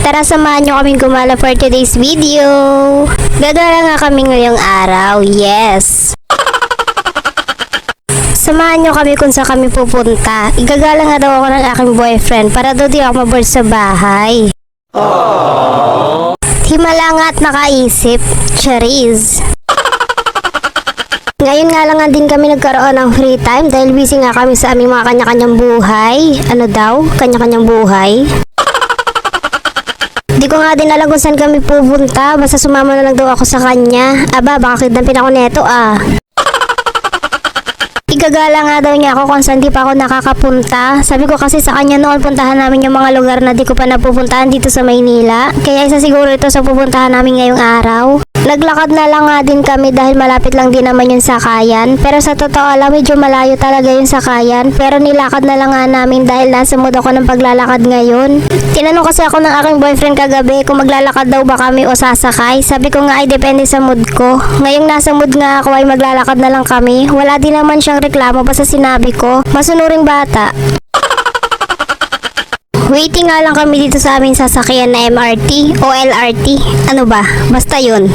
Tara, samahan nyo kaming gumala for today's video. Gagala nga kami ngayong araw, yes. Samahan nyo kami kung saan kami pupunta. Igagala nga daw ako ng aking boyfriend para daw di ako maboard sa bahay. Himala nga at nakaisip, Chariz. Ngayon nga lang nga din kami nagkaroon ng free time dahil busy nga kami sa aming mga kanya-kanyang buhay. Ano daw? Kanya-kanyang buhay? Di ko nga din alam kung saan kami pupunta. Basta sumama na lang daw ako sa kanya. Aba, baka kidnappin ako neto ah. Igagala nga daw niya ako kung saan di pa ako nakakapunta. Sabi ko kasi sa kanya noon puntahan namin yung mga lugar na di ko pa napupuntahan dito sa Maynila. Kaya isa siguro ito sa pupuntahan namin ngayong araw. Naglakad na lang nga din kami dahil malapit lang din naman yung sakayan. Pero sa totoo lang medyo malayo talaga yung sakayan. Pero nilakad na lang nga namin dahil nasa mood ako ng paglalakad ngayon. Tinanong kasi ako ng aking boyfriend kagabi kung maglalakad daw ba kami o sasakay. Sabi ko nga ay depende sa mood ko. Ngayong nasa mood nga ako ay maglalakad na lang kami. Wala din naman siyang reklamo basta sinabi ko, masunuring bata. Waiting nga lang kami dito sa aming sasakyan na MRT o LRT. Ano ba? Basta yun.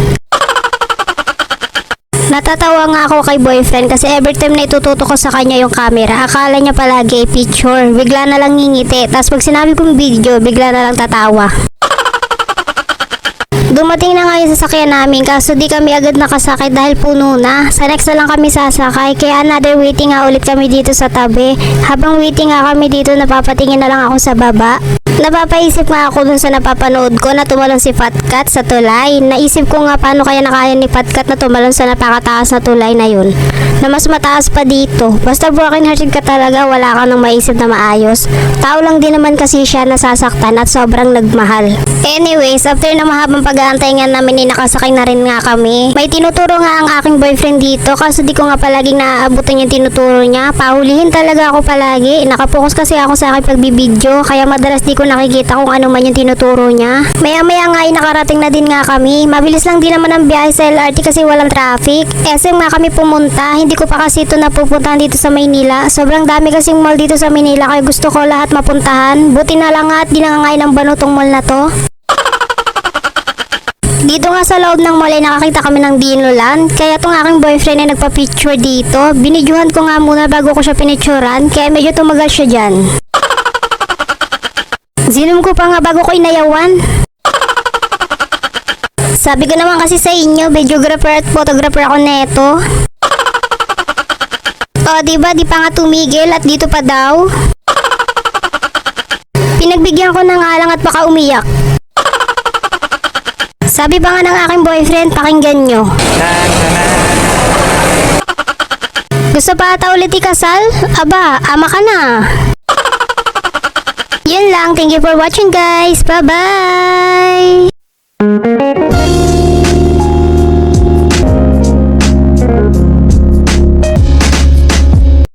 Natatawa nga ako kay boyfriend kasi every time na itututo ko sa kanya yung camera, akala niya palagi ay picture. Bigla na lang ngingiti. Tapos pag sinabi kong video, bigla na lang tatawa. Dumating na nga yung sasakyan namin kaso di kami agad nakasakay dahil puno na. Sa next na lang kami sasakay kaya another waiting nga ulit kami dito sa tabi. Habang waiting nga kami dito napapatingin na lang ako sa baba. Napapaisip nga ako dun sa napapanood ko na tumalon si Fat Cat sa tulay. Naisip ko nga paano kaya nakaya ni Fat Cat na tumalon sa napakataas na tulay na yun. Na mas mataas pa dito. Basta broken hearted ka talaga, wala ka nang maisip na maayos. Tao lang din naman kasi siya nasasaktan at sobrang nagmahal. Anyways, after na mahabang pag-aantay nga namin nakasakay na rin nga kami. May tinuturo nga ang aking boyfriend dito kaso di ko nga palaging naaabutan yung tinuturo niya. Pahulihin talaga ako palagi. Nakapokus kasi ako sa aking pagbibideo kaya madalas di ko nakikita kung ano man yung tinuturo niya. Maya-maya nga ay nakarating na din nga kami. Mabilis lang din naman ang biyahe sa LRT kasi walang traffic. SM nga kami pumunta. Hindi ko pa kasi ito napupuntahan dito sa Maynila. Sobrang dami kasing mall dito sa Maynila kaya gusto ko lahat mapuntahan. Buti na lang nga at di nangangain ng banutong mall na to. Dito nga sa loob ng mall ay nakakita kami ng dinulan. Kaya itong aking boyfriend ay nagpa-picture dito. Binidyohan ko nga muna bago ko siya pinicturan. Kaya medyo tumagal siya dyan. Zinom ko pa nga bago ko inayawan. Sabi ko naman kasi sa inyo, videographer at photographer ako neto. O diba, di pa nga tumigil at dito pa daw. Pinagbigyan ko na nga lang at baka umiyak. Sabi pa nga ng aking boyfriend, pakinggan nyo. Gusto pa ata ulit ikasal? Aba, ama ka na. Yun lang. Thank you for watching guys. Bye-bye!